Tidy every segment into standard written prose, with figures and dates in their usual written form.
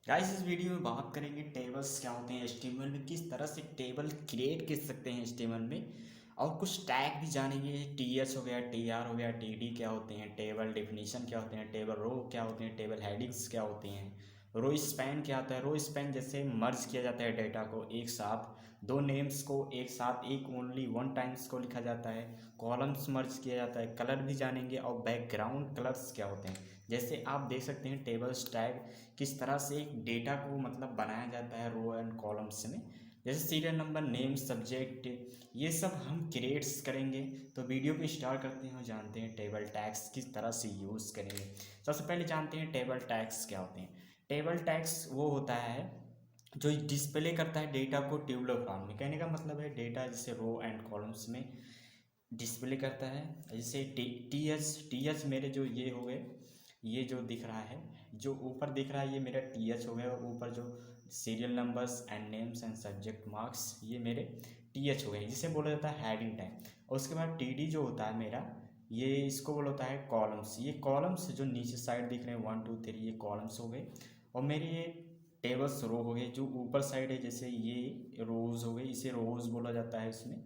Guys इस video में बात करेंगे टेबल्स क्या होते हैं एचटीएमएल में, किस तरह से टेबल क्रिएट कर सकते हैं एचटीएमएल में, और कुछ टैग भी जानेंगे। टीएच हो गया, टीआर हो गया, टीडी क्या होते हैं, टेबल डेफिनेशन क्या होते हैं, टेबल रो क्या होते हैं, टेबल हेडिंग्स क्या होती हैं, रो स्पैन क्या होता है। रो स्पैन जैसे मर्ज किया जाता है डेटा को एक साथ, दो नेम्स को एक साथ एक ओनली वन टाइम्स को लिखा जाता है। कॉलम्स मर्ज किया जाता है। कलर भी जानेंगे और बैकग्राउंड कलर्स क्या होते हैं। जैसे आप देख सकते हैं टेबल्स टैग किस तरह से एक डेटा को मतलब बनाया जाता है रो एंड कॉलम्स में। जैसे सीरियल नंबर, नेम, सब्जेक्ट, ये सब हम क्रिएट्स करेंगे। तो वीडियो को स्टार्ट करते हैं और जानते हैं टेबल टैग्स किस तरह से यूज़ करेंगे। सबसे पहले जानते हैं टेबल टैग्स क्या होते हैं। टेबल टैग्स वो होता है जो डिस्प्ले करता है डेटा को टेबुलर फॉर्म में। कहने का मतलब है डेटा जैसे रो एंड कॉलम्स में डिस्प्ले करता है। जैसे टी एच मेरे जो ये हो गए, ये जो दिख रहा है, जो ऊपर दिख रहा है ये मेरा टी एच हो गया, और ऊपर जो serial numbers and names and subject marks ये मेरे टी एच हो गए, जिसे बोला जाता है हेडिंग टैग। और उसके बाद टी डी जो होता है मेरा, ये इसको बोला होता है कॉलम्स। ये कॉलम्स जो नीचे साइड दिख रहे हैं 1 2 3, ये कॉलम्स हो गए। और मेरे ये टेबल्स रो हो गए। जो ऊपर साइड है जैसे ये रोज़ हो गए, इसे रोज़ बोला जाता है इसमें।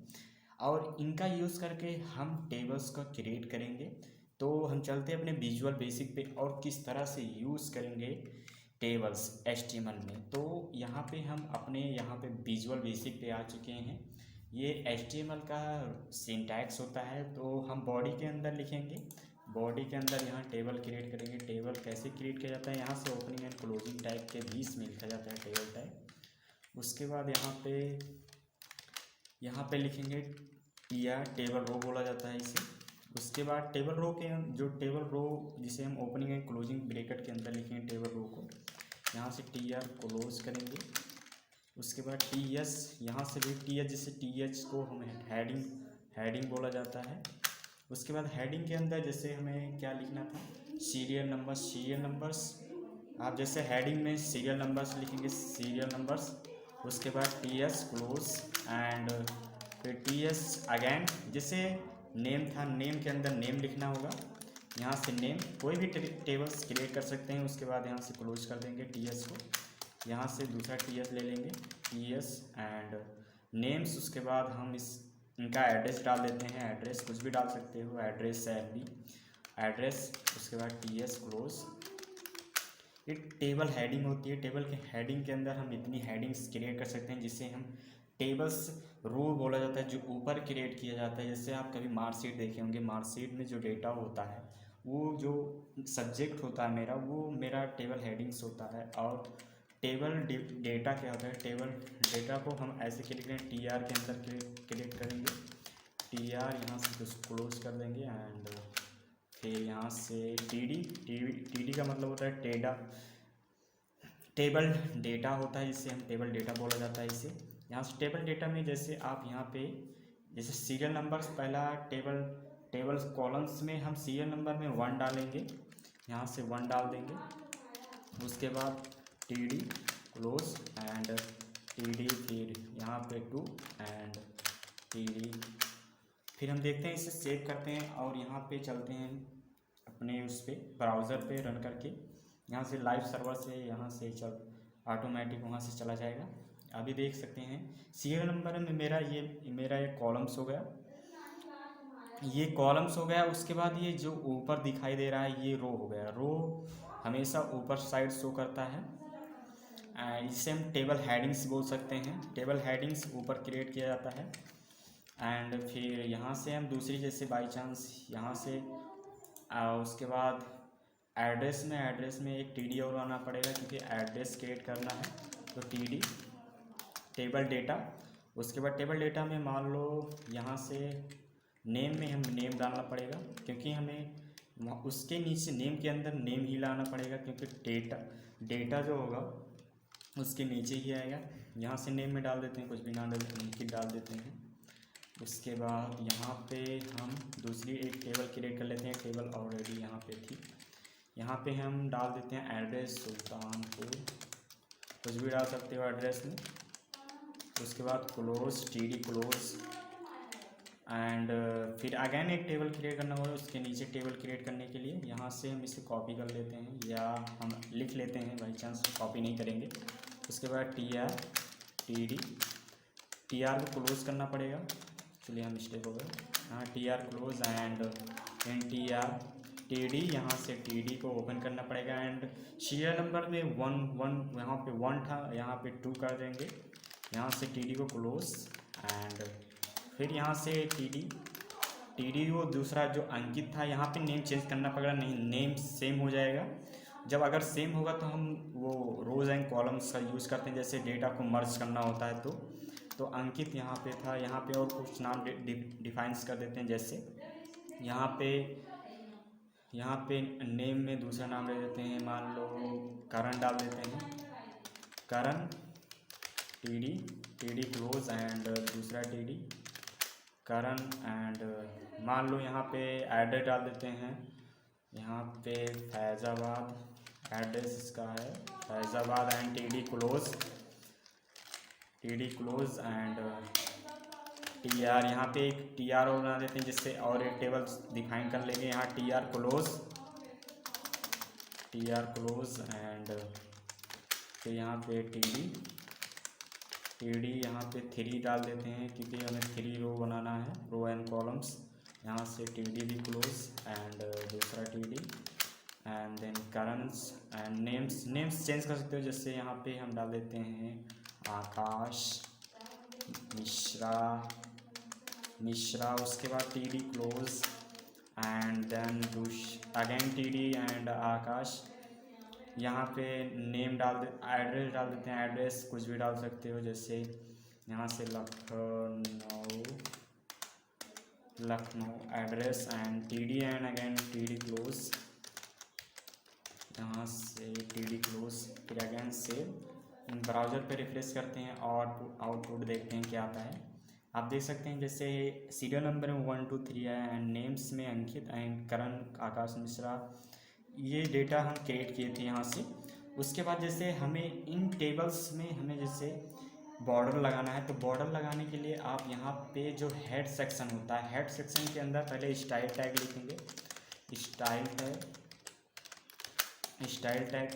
और इनका यूज़ करके हम टेबल्स का क्रिएट करेंगे। तो हम चलते हैं अपने विजुअल बेसिक पे और किस तरह से यूज़ करेंगे टेबल्स एचटीएमएल में। तो यहाँ पे हम अपने यहाँ पे विजुअल बेसिक पे आ चुके हैं। ये एचटीएमएल का सिंटैक्स होता है। तो हम बॉडी के अंदर लिखेंगे, बॉडी के अंदर यहाँ टेबल क्रिएट करेंगे। टेबल कैसे क्रिएट किया जाता है, यहाँ से ओपनिंग एंड क्लोजिंग टैग के बीच में लिखा जाता है टेबल टैग। उसके बाद यहाँ पे लिखेंगे या टेबल रो बोला जाता है इसे। उसके बाद टेबल रो के जो टेबल रो जिसे हम ओपनिंग एंड क्लोजिंग ब्रैकेट के अंदर लिखेंगे टेबल रो को, यहाँ से टी आर क्लोज करेंगे। उसके बाद टी एस, यहाँ से भी टी एच, जैसे टी एच को हम हेडिंग हेडिंग बोला जाता है। उसके बाद हेडिंग के अंदर जैसे हमें क्या लिखना था, सीरियल नंबर्स। आप जैसे हेडिंग में सीरियल नंबर्स लिखेंगे, सीरियल नंबर्स। उसके बाद टी एस क्लोज एंड फिर टी एस अगैन। जैसे नेम था, नेम के अंदर नेम लिखना होगा। यहाँ से नेम कोई भी टेबल्स क्रिएट कर सकते हैं। उसके बाद यहाँ से क्लोज कर देंगे टी एस को। यहाँ से दूसरा टी एस ले लेंगे, टी एस एंड नेम्स। उसके बाद हम इनका एड्रेस डाल देते हैं। एड्रेस कुछ भी डाल सकते हो, एड्रेस एल एड्रेस। उसके बाद टी एस क्लोज। एक टेबल हेडिंग होती है। टेबल के हेडिंग के अंदर हम इतनी हेडिंग्स क्रिएट कर सकते हैं जिसे हम टेबल्स रो बोला जाता है, जो ऊपर क्रिएट किया जाता है। जैसे आप कभी मार्कशीट देखे होंगे, मार्कशीट में जो डेटा होता है, वो जो सब्जेक्ट होता है मेरा, वो मेरा टेबल हेडिंग्स होता है। और टेबल डेटा क्या होता है, टेबल डेटा को हम ऐसे क्लिक करें, टी आर के अंदर क्रिएट करेंगे। टी आर यहाँ से क्लोज कर देंगे एंड फिर यहाँ से टी डी का मतलब होता है टेबल डेटा होता है, जिससे हम टेबल डेटा बोला जाता है इसे। यहाँ से टेबल डेटा में जैसे आप यहाँ पे जैसे सीरियल नंबर्स, पहला टेबल्स कॉलम्स में हम सीरियल नंबर में 1 डालेंगे, यहाँ से 1 डाल देंगे। उसके बाद T D close and T D, फिर यहाँ पे 2 एंड टी डी। फिर हम देखते हैं, इसे सेव करते हैं और यहाँ पे चलते हैं अपने उस पर ब्राउज़र पे रन करके। यहाँ से लाइव सर्वर से यहाँ से चल ऑटोमेटिक वहाँ से चला जाएगा। अभी देख सकते हैं सीरियल नंबर में मेरा ये कॉलम्स हो गया, ये कॉलम्स हो गया। उसके बाद ये जो ऊपर दिखाई दे रहा है ये रो हो गया। रो हमेशा ऊपर साइड शो करता है। इसे हम टेबल हेडिंग्स बोल सकते हैं। टेबल हेडिंग्स ऊपर क्रिएट किया जाता है। एंड फिर यहाँ से हम दूसरी, जैसे बाई चांस यहाँ से उसके बाद एड्रेस में एक टी डी और आना पड़ेगा, क्योंकि एड्रेस क्रिएट करना है। तो टी डी टेबल डेटा। उसके बाद टेबल डेटा में मान लो यहाँ से नेम में हम नेम डालना पड़ेगा, क्योंकि हमें उसके नीचे नेम के अंदर नेम ही लाना पड़ेगा, क्योंकि डेटा जो होगा उसके नीचे ही आएगा। यहाँ से नेम में डाल देते हैं, कुछ भी ना डाल देते हैं। उसके बाद यहाँ पे हम दूसरी एक टेबल क्रिएट कर लेते हैं। टेबल ऑलरेडी यहाँ पे थी, यहाँ पे हम डाल देते हैं एड्रेस सुल्तानपुर, कुछ भी डाल सकते हो एड्रेस में। उसके बाद close, T D close and फिर अगेन एक टेबल क्रिएट करना होगा। उसके नीचे टेबल क्रिएट करने के लिए यहाँ से हम इसे कॉपी कर लेते हैं या हम लिख लेते हैं, बाई चांस कॉपी नहीं करेंगे। उसके बाद टी आर को क्लोज़ करना पड़ेगा। चलिए हम मिस्टेक हो गया, हाँ T R close and N T R T D, यहाँ से टी डी को ओपन करना पड़ेगा। एंड सीरियल नंबर में 1 यहाँ पे 1 था, यहाँ पे 2 कर देंगे। यहाँ से टी डी को क्लोज एंड फिर यहाँ से टी डी वो दूसरा जो अंकित था, यहाँ पे नेम चेंज करना पड़ेगा, नहीं नेम सेम हो जाएगा। जब अगर सेम होगा तो हम वो रोज़ एंड कॉलम्स का यूज़ करते हैं, जैसे डेटा को मर्ज करना होता है। तो अंकित यहाँ पे था, यहाँ पे और कुछ नाम डिफाइंस कर देते हैं। जैसे यहाँ पे नेम में दूसरा नाम ले देते हैं, मान लो करण डाल देते हैं, करण टी डी क्लोज एंड दूसरा टी डी करण एंड मान लो यहाँ पे एड्रेस डाल देते हैं, यहाँ पे फैज़ाबाद एड्रेस इसका है Faizabad and T D close and T R, यहाँ पे एक टी आर और बना देते हैं जिससे और एक टेबल डिफाइन कर लेंगे। यहाँ टी आर क्लोज एंड फिर यहाँ पे टी डी यहाँ पे 3 डाल देते हैं क्योंकि हमें 3 रो बनाना है, रो एंड कॉलम्स। यहाँ से टी डी भी क्लोज एंड दूसरा T D and then currents and names change कर सकते हो। जैसे यहाँ पे हम डाल देते हैं आकाश मिश्रा, उसके बाद T D close and then again T D and Akash. यहाँ पे नेम एड्रेस डाल देते हैं, एड्रेस कुछ भी डाल सकते हो, जैसे यहाँ से Lucknow address and T D and again T D close, यहाँ से टी डी क्लोज फिर अगेन से ब्राउज़र पे रिफ्रेश करते हैं और आउटपुट देखते हैं क्या आता है। आप देख सकते हैं जैसे सीरियल नंबर में 1 2 3 है एंड नेम्स में अंकित एंड करण आकाश मिश्रा, ये डेटा हम क्रिएट किए थे यहाँ से। उसके बाद जैसे हमें इन टेबल्स में हमें जैसे बॉर्डर लगाना है, तो बॉर्डर लगाने के लिए आप यहाँ पे जो हेड सेक्शन होता है, हेड सेक्शन के अंदर पहले स्टाइल टैग लिखेंगे, स्टाइल टैग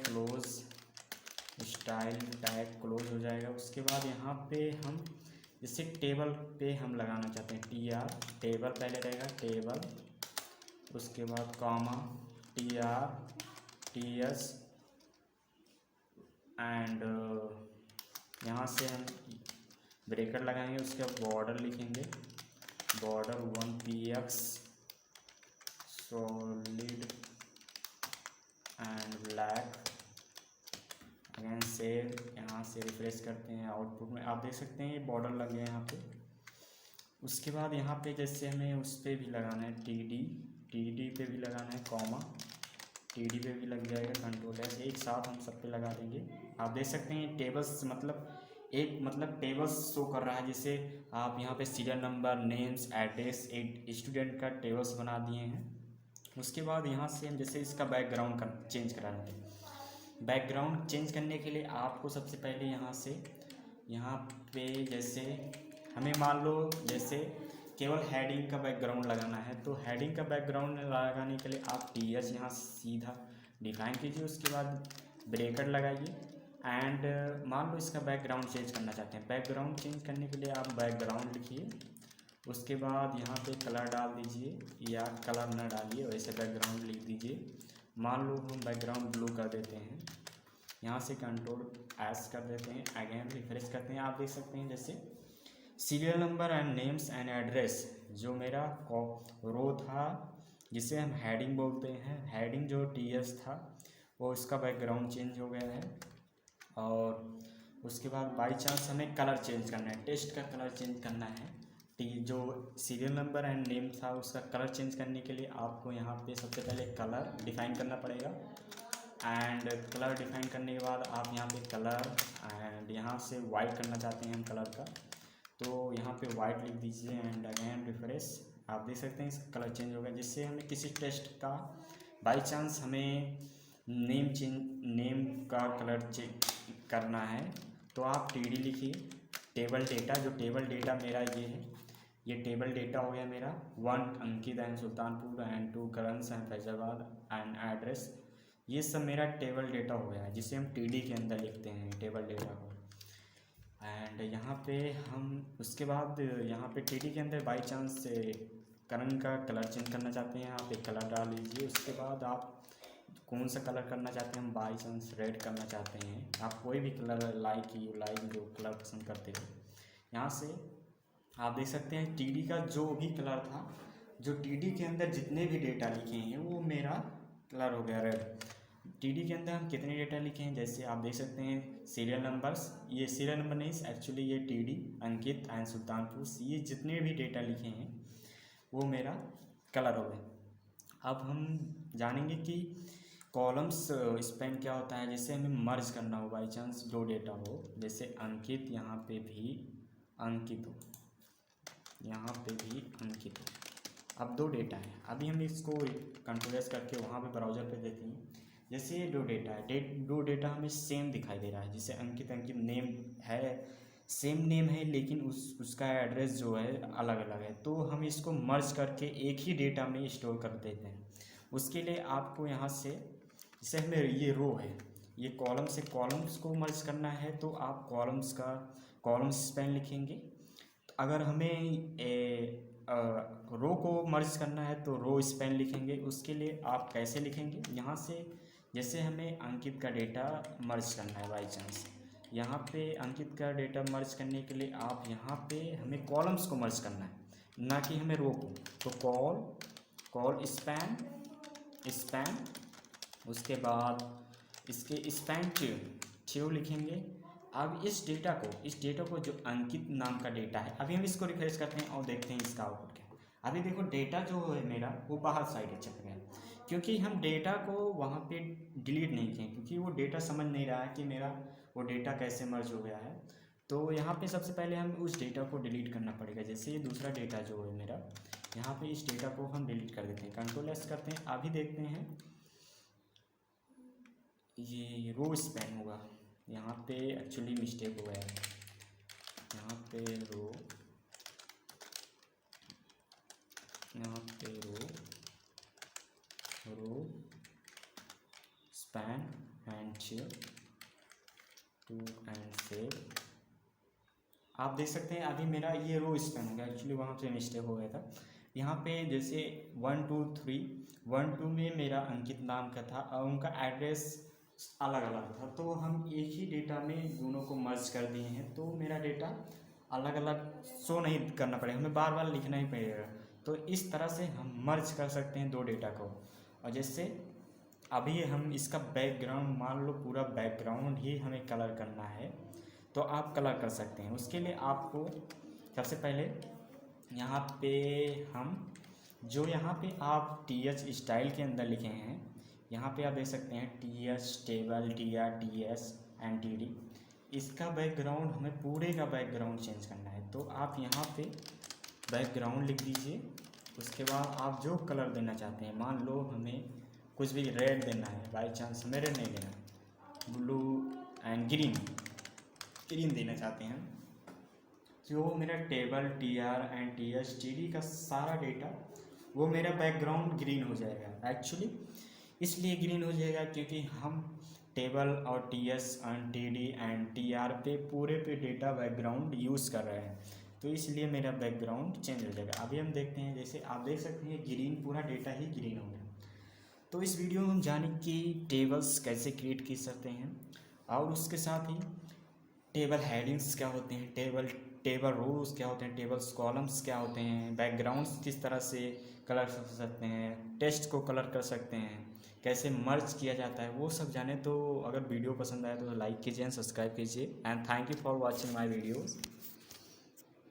क्लोज हो जाएगा। उसके बाद यहाँ पे हम जैसे टेबल पे हम लगाना चाहते हैं टी आर, टेबल पहले रहेगा टेबल, उसके बाद comma T R T S and यहाँ से हम ब्रेकेट लगाएंगे। उसके बाद बॉर्डर लिखेंगे, border 1 px solid and black again save. यहाँ से रिफ्रेश करते हैं, आउटपुट में आप देख सकते हैं ये बॉर्डर लग गया यहाँ पे। उसके बाद यहाँ पे जैसे हमें उस पर भी लगाना है टी डी पे भी लगाना है, कॉमा टी डी पे भी लग जाएगा, कंट्रोल है, एक साथ हम सब पे लगा देंगे। आप देख सकते हैं टेबल्स मतलब टेबल्स शो कर रहा है, जैसे आप यहाँ पे serial number, names, address, student का टेबल्स बना दिए हैं। उसके बाद यहाँ से हम जैसे इसका बैकग्राउंड चेंज कराना है, बैकग्राउंड चेंज करने के लिए आपको सबसे पहले यहाँ पे जैसे हमें मान लो जैसे केवल हेडिंग का बैकग्राउंड लगाना है, तो हेडिंग का बैकग्राउंड लगाने के लिए आप टी एच यहाँ सीधा डिफाइन कीजिए, उसके बाद ब्रेकेट लगाइए एंड मान लो इसका बैकग्राउंड चेंज करना चाहते हैं। बैकग्राउंड चेंज करने के लिए आप बैकग्राउंड लिखिए, उसके बाद यहाँ पे कलर डाल दीजिए या कलर न डालिए, वैसे बैकग्राउंड लिख दीजिए। मान लो हम बैकग्राउंड ब्लू कर देते हैं, यहाँ से कंट्रोल एस कर देते हैं, अगेन रिफ्रेश करते हैं। आप देख सकते हैं जैसे serial number and names and address जो मेरा रो था जिसे हम हेडिंग बोलते हैं, हेडिंग जो टी एस था वो इसका बैकग्राउंड चेंज हो गया है। और उसके बाद बाई चांस हमें कलर चेंज करना है, टेक्स्ट का कलर चेंज करना है, जो सीरियल नंबर एंड नेम था उसका कलर चेंज करने के लिए आपको यहाँ पे सबसे पहले कलर डिफाइन करना पड़ेगा एंड कलर डिफाइन करने के बाद आप यहाँ पे कलर एंड यहाँ से वाइट करना चाहते हैं हम कलर का, तो यहाँ पे वाइट लिख दीजिए एंड अगेन रिफ्रेश। आप देख सकते हैं इसका कलर चेंज हो गया। जिससे हमें किसी टेक्स्ट का बाई चांस हमें नेम का कलर चेंज करना है तो आप टी डी लिखिए, टेबल डेटा, जो टेबल डेटा मेरा ये है, ये टेबल डेटा हो गया मेरा 1 अंकित एंड सुल्तानपुर एंड 2 करंस एंड फैजाबाद एंड एड्रेस। ये सब मेरा टेबल डेटा हो गया जिसे हम टीडी के अंदर लिखते हैं टेबल डेटा को। एंड यहाँ पे हम उसके बाद यहाँ पे टीडी के अंदर बाई चांस से करण का कलर चेंज करना चाहते हैं, आप एक कलर डाल लीजिए। उसके बाद आप कौन सा कलर करना चाहते हैं, हम बाई चांस रेड करना चाहते हैं, आप कोई भी कलर लाइक जो कलर पसंद करते हो। यहाँ से आप देख सकते हैं टीडी का जो भी कलर था, जो टीडी के अंदर जितने भी डेटा लिखे हैं वो मेरा कलर हो गया रेड। टीडी के अंदर हम कितने डेटा लिखे हैं, जैसे आप देख सकते हैं सीरियल नंबर्स, ये सीरियल नंबर नहीं एक्चुअली ये टीडी अंकित एंड सुल्तानपुर, ये जितने भी डेटा लिखे हैं वो मेरा कलर हो गए। अब हम जानेंगे कि कॉलम्स स्पेन क्या होता है। जैसे हमें मर्ज करना हो, बाई चांस दो डेटा हो, जैसे अंकित यहाँ पे भी अंकित हो, यहाँ पे भी अंकित हो। अब दो डेटा है, अभी हम इसको कंट्रोल एस करके वहाँ पे ब्राउज़र पे देते हैं। जैसे ये दो डेटा है, दो डेटा हमें सेम दिखाई दे रहा है, जैसे अंकित नेम है, सेम नेम है, लेकिन उसका एड्रेस जो है अलग अलग है। तो हम इसको मर्ज करके एक ही डेटा में स्टोर कर देते हैं। उसके लिए आपको यहाँ से, जैसे हमें ये रो है, ये कॉलम से कॉलम्स को मर्ज करना है तो आप कॉलम्स स्पेन लिखेंगे। तो अगर हमें रो को मर्ज करना है तो रो स्पेन लिखेंगे। उसके लिए आप कैसे लिखेंगे, यहाँ से जैसे हमें अंकित का डेटा मर्ज करना है बाई चांस, यहाँ पे अंकित का डेटा मर्ज करने के लिए आप यहाँ पे हमें कॉलम्स को मर्ज करना है, ना कि हमें रो को। तो कॉल स्पैन, उसके बाद इसके स्पैन ट्यू लिखेंगे। अब इस डेटा को जो अंकित नाम का डेटा है, अभी हम इसको रिफ्रेश करते हैं और देखते हैं इसका आउटपुट क्या है। अभी देखो डेटा जो है मेरा वो बाहर साइड चला गया, क्योंकि हम डेटा को वहाँ पे डिलीट नहीं किए, क्योंकि वो डेटा समझ नहीं रहा है कि मेरा वो डेटा कैसे मर्ज हो गया है। तो यहाँ पे सबसे पहले हम उस डेटा को डिलीट करना पड़ेगा। जैसे ये दूसरा डेटा जो है मेरा, यहाँ पे इस डेटा को हम डिलीट कर देते हैं, कंट्रोल एस करते हैं। अभी देखते हैं ये रो स्पैन होगा, यहाँ पे एक्चुअली मिस्टेक हो गया है, यहाँ पे row span and two and save. आप देख सकते हैं अभी मेरा ये रो स्पैन हो गया, एक्चुअली वहाँ से मिस्टेक हो गया था। यहाँ पे जैसे 1 2 3 1 2 में मेरा अंकित नाम का था और उनका एड्रेस अलग अलग था, तो हम एक ही डेटा में दोनों को मर्ज कर दिए हैं। तो मेरा डेटा अलग अलग शो नहीं करना पड़ेगा, हमें बार बार लिखना ही पड़ेगा। तो इस तरह से हम मर्ज कर सकते हैं दो डेटा को। और जैसे अभी हम इसका बैकग्राउंड, मान लो पूरा बैकग्राउंड ही हमें कलर करना है तो आप कलर कर सकते हैं। उसके लिए आपको सबसे पहले यहाँ पे हम जो यहाँ पे आप TH स्टाइल के अंदर लिखे हैं, यहाँ पे आप देख सकते हैं TH table TR TS and TD, इसका बैकग्राउंड हमें पूरे का बैकग्राउंड चेंज करना है। तो आप यहाँ पे बैकग्राउंड लिख दीजिए। उसके बाद आप जो कलर देना चाहते हैं, मान लो हमें कुछ भी रेड देना है, बाई चांस हमें रेड नहीं देना, ब्लू एंड ग्रीन देना चाहते हैं। जो मेरा table TR and TH TD का सारा डेटा वो मेरा बैकग्राउंड ग्रीन हो जाएगा। एक्चुअली इसलिए ग्रीन हो जाएगा क्योंकि हम टेबल और TS and TD and TR पे पूरे पे डेटा बैकग्राउंड यूज़ कर रहे हैं, तो इसलिए मेरा बैकग्राउंड चेंज हो जाएगा। अभी हम देखते हैं, जैसे आप देख सकते हैं ग्रीन, पूरा डेटा ही ग्रीन हो गया। तो इस वीडियो में हम जाने कि टेबल्स कैसे क्रिएट कर सकते हैं और उसके साथ ही टेबल हेडिंग्स क्या होते हैं, टेबल रोज क्या होते हैं, टेबल्स कॉलम्स क्या होते हैं, बैकग्राउंड्स किस तरह से कलर कर सकते हैं, टेक्स्ट को कलर कर सकते हैं, कैसे मर्ज किया जाता है, वो सब जाने। तो अगर वीडियो पसंद आए तो लाइक कीजिए एंड सब्सक्राइब कीजिए and thank you for watching my videos.